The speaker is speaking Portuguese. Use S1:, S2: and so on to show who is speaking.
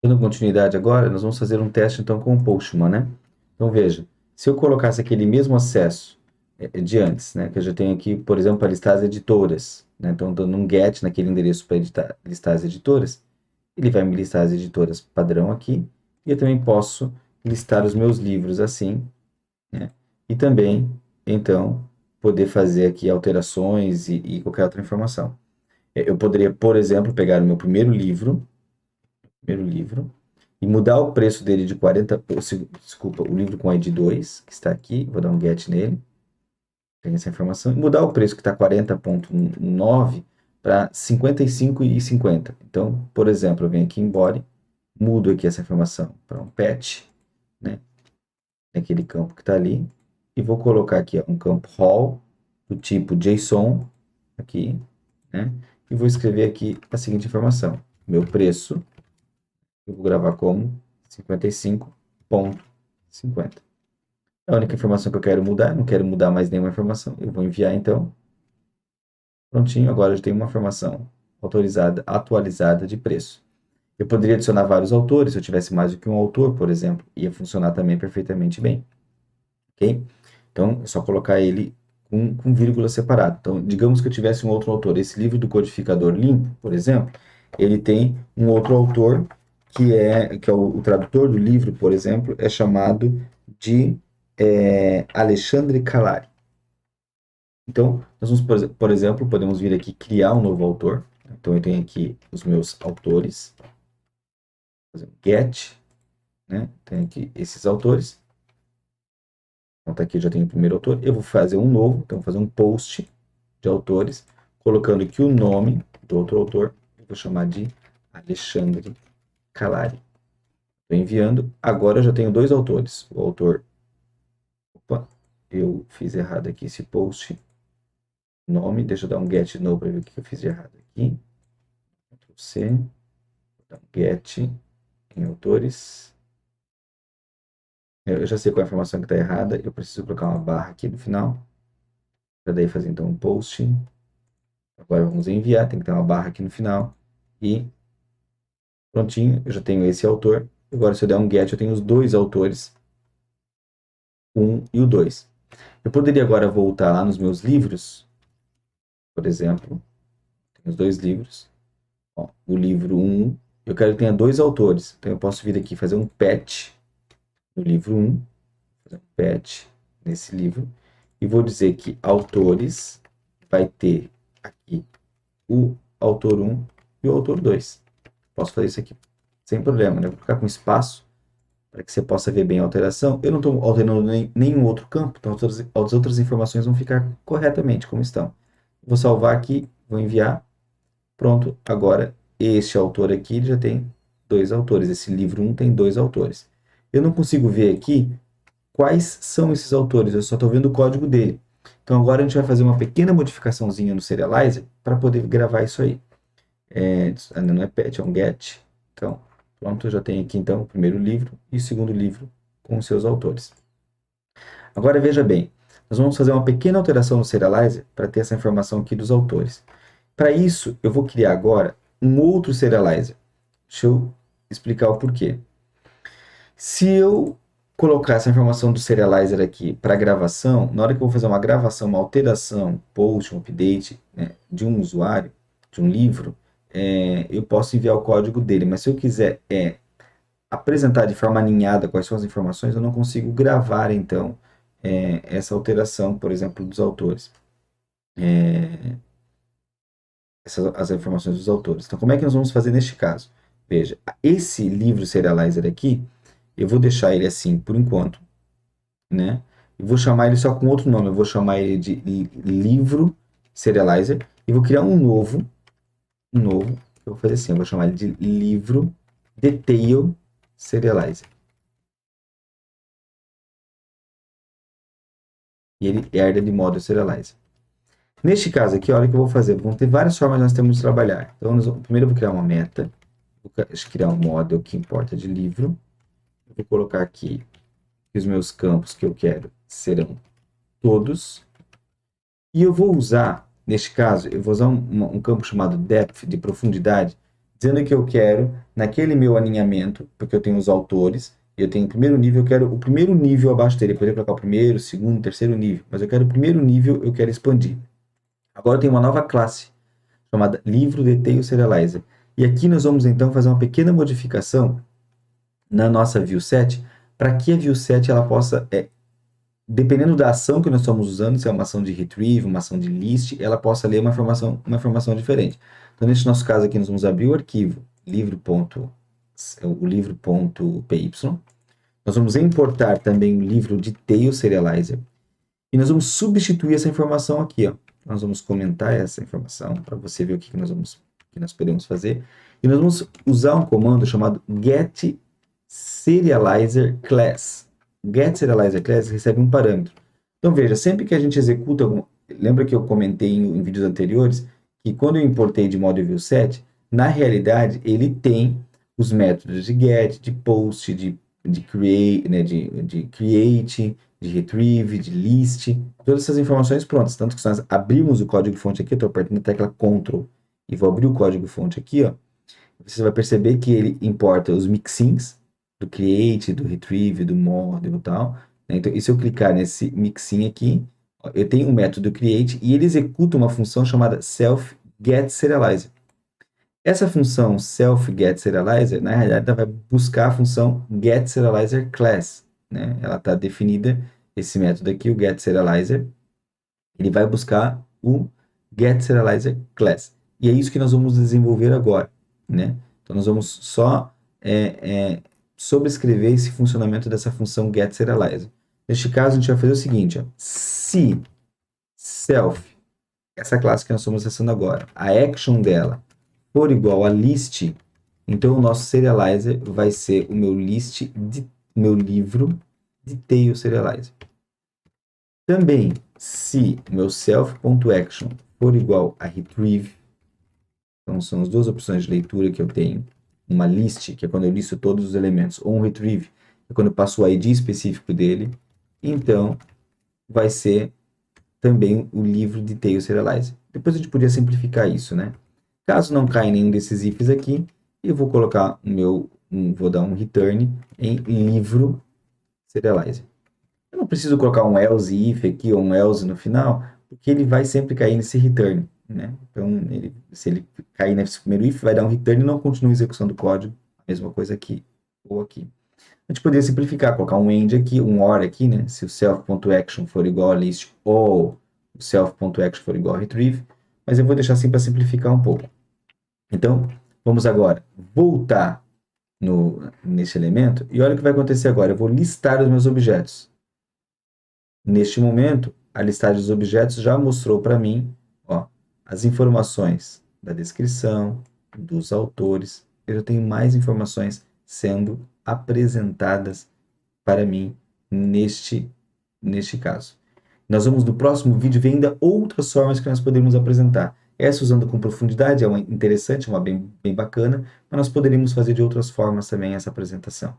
S1: Dando continuidade agora, nós vamos fazer um teste então com o Postman, né? Então veja, se eu colocasse aquele mesmo acesso de antes, né? Que eu já tenho aqui, por exemplo, para listar as editoras, né? Então, dando um get naquele endereço para listar as editoras, ele vai me listar as editoras padrão aqui, e eu também posso listar os meus livros assim, né? E também, então, poder fazer aqui alterações e qualquer outra informação. Eu poderia, por exemplo, pegar o meu primeiro livro, e mudar o preço dele de 40, desculpa, o livro com ID 2, que está aqui, vou dar um get nele, tem essa informação, e mudar o preço que está 40,9 para 55,50. Então, por exemplo, eu venho aqui em Body, mudo aqui essa informação para um patch, né, naquele campo que está ali, e vou colocar aqui um campo All, do tipo JSON, aqui, né, e vou escrever aqui a seguinte informação: meu preço, eu vou gravar como 55,50. A única informação que eu quero mudar, não quero mudar mais nenhuma informação, eu vou enviar então. Prontinho, agora eu tenho uma informação autorizada, atualizada de preço. Eu poderia adicionar vários autores, se eu tivesse mais do que um autor, por exemplo, ia funcionar também perfeitamente bem. Ok? Então, é só colocar ele com vírgula separado. Então, digamos que eu tivesse um outro autor. Esse livro do Codificador Limpo, por exemplo, ele tem um outro autor que é o tradutor do livro, por exemplo, é chamado de Alexandre Calari. Então, nós vamos, por exemplo, podemos vir aqui criar um novo autor. Então, eu tenho aqui os meus autores, fazer um get, né? Tenho aqui esses autores. Então, tá aqui, já tenho o primeiro autor. Eu vou fazer um novo, então vou fazer um post de autores, colocando aqui o nome do outro autor. Eu vou chamar de Alexandre Calari. Estou enviando. Agora eu já tenho dois autores. O autor... Opa, eu fiz errado aqui esse post. Nome, deixa eu dar um get de novo para ver o que eu fiz de errado aqui. Ctrl C. Vou dar um get em autores. Eu já sei qual é a informação que está errada. Eu preciso colocar uma barra aqui no final. Para daí fazer então um post. Agora vamos enviar, tem que ter uma barra aqui no final. E prontinho, eu já tenho esse autor. Agora, se eu der um get, eu tenho os dois autores, o 1 e o 2. Eu poderia agora voltar lá nos meus livros, por exemplo. Tenho os dois livros. Ó, o livro 1, eu quero que tenha dois autores. Então, eu posso vir aqui e fazer um patch no livro 1. Fazer um patch nesse livro. E vou dizer que autores vai ter aqui o autor 1 e o autor 2. Posso fazer isso aqui sem problema, né? Vou ficar com espaço para que você possa ver bem a alteração. Eu não estou alterando nenhum outro campo, então as outras informações vão ficar corretamente como estão. Vou salvar aqui, vou enviar. Pronto, agora este autor aqui já tem dois autores. Esse livro 1 tem dois autores. Eu não consigo ver aqui quais são esses autores, eu só estou vendo o código dele. Então agora a gente vai fazer uma pequena modificaçãozinha no Serializer para poder gravar isso aí. Ainda não é patch, é um get. Então, pronto, eu já tenho aqui então o primeiro livro e o segundo livro com os seus autores. Agora veja bem, nós vamos fazer uma pequena alteração no Serializer para ter essa informação aqui dos autores. Para isso, eu vou criar agora um outro Serializer. Deixa eu explicar o porquê. Se eu colocar essa informação do Serializer aqui para gravação, na hora que eu vou fazer uma gravação, uma alteração, post, um update, né, de um usuário, de um livro, eu posso enviar o código dele, mas se eu quiser apresentar de forma aninhada quais são as informações, eu não consigo gravar, então, essa alteração, por exemplo, dos autores. As informações dos autores. Então, como é que nós vamos fazer neste caso? Veja, esse livro Serializer aqui, eu vou deixar ele assim por enquanto, né? E vou chamar ele só com outro nome. Eu vou chamar ele de livro Serializer e vou criar um novo. Eu vou fazer assim, eu vou chamar ele de livro Detail Serializer. E ele herda de modo Serializer. Neste caso aqui, olha o que eu vou fazer. Vão ter várias formas que nós temos de trabalhar. Então, primeiro eu vou criar uma meta. Vou criar um model que importa de livro. Eu vou colocar aqui que os meus campos que eu quero serão todos. E eu vou usar, neste caso, eu vou usar um campo chamado depth, de profundidade, dizendo que eu quero, naquele meu alinhamento, porque eu tenho os autores, e eu tenho o primeiro nível, eu quero o primeiro nível abaixo dele. Eu poderia colocar o primeiro, o segundo, o terceiro nível, mas eu quero o primeiro nível, eu quero expandir. Agora eu tenho uma nova classe, chamada Livro Detail Serializer. E aqui nós vamos então fazer uma pequena modificação na nossa view set, para que a view set ela possa, dependendo da ação que nós estamos usando, se é uma ação de retrieve, uma ação de list, ela possa ler uma informação diferente. Então, neste nosso caso aqui, nós vamos abrir o arquivo livro.py. Nós vamos importar também o livro Detail Serializer. E nós vamos substituir essa informação aqui, ó. Nós vamos comentar essa informação para você ver o que nós podemos fazer. E nós vamos usar um comando chamado getSerializerClass. GetSerializerClass recebe um parâmetro. Então veja, sempre que a gente executa lembra que eu comentei em vídeos anteriores que quando eu importei de modo view set, na realidade ele tem os métodos de get, de post, de create, né, de create, de retrieve, de list, todas essas informações prontas. Tanto que se nós abrirmos o código-fonte aqui, eu estou apertando a tecla Ctrl e vou abrir o código-fonte aqui, ó, você vai perceber que ele importa os mixins do create, do retrieve, do model e tal. Né? Então, e se eu clicar nesse mixin aqui, ó, eu tenho o método create e ele executa uma função chamada self-get-serializer. Essa função self-get-serializer, na realidade, ela vai buscar a função get-serializer-class. Né? Ela está definida, esse método aqui, o get-serializer, ele vai buscar o get-serializer-class. E é isso que nós vamos desenvolver agora. Né? Então, nós vamos só sobrescrever esse funcionamento dessa função getSerializer. Neste caso, a gente vai fazer o seguinte, ó, se self, essa classe que nós estamos acessando agora, a action dela for igual a list, então o nosso serializer vai ser o meu meu livro Detail Serializer. Também, se o meu self.action for igual a retrieve, então são as duas opções de leitura que eu tenho, uma list, que é quando eu listo todos os elementos, ou um retrieve, que é quando eu passo o ID específico dele, então vai ser também o livro Detail Serializer. Depois a gente podia simplificar isso, né? Caso não caia nenhum desses ifs aqui, eu vou colocar vou dar um return em livro Serializer. Eu não preciso colocar um else if aqui ou um else no final, porque ele vai sempre cair nesse return. Né? Então, se ele cair nesse primeiro if, vai dar um return e não continua a execução do código. A mesma coisa aqui ou aqui. A gente poderia simplificar, colocar um end aqui, um or aqui, né? Se o self.action for igual a list ou o self.action for igual a retrieve, mas eu vou deixar assim para simplificar um pouco. Então, vamos agora voltar nesse elemento e olha o que vai acontecer agora. Eu vou listar os meus objetos. Neste momento, a listagem dos objetos já mostrou para mim, ó, as informações da descrição, dos autores. Eu já tenho mais informações sendo apresentadas para mim neste caso. Nós vamos no próximo vídeo ver ainda outras formas que nós podemos apresentar. Essa usando com profundidade é uma interessante, uma bem bacana, mas nós poderíamos fazer de outras formas também essa apresentação.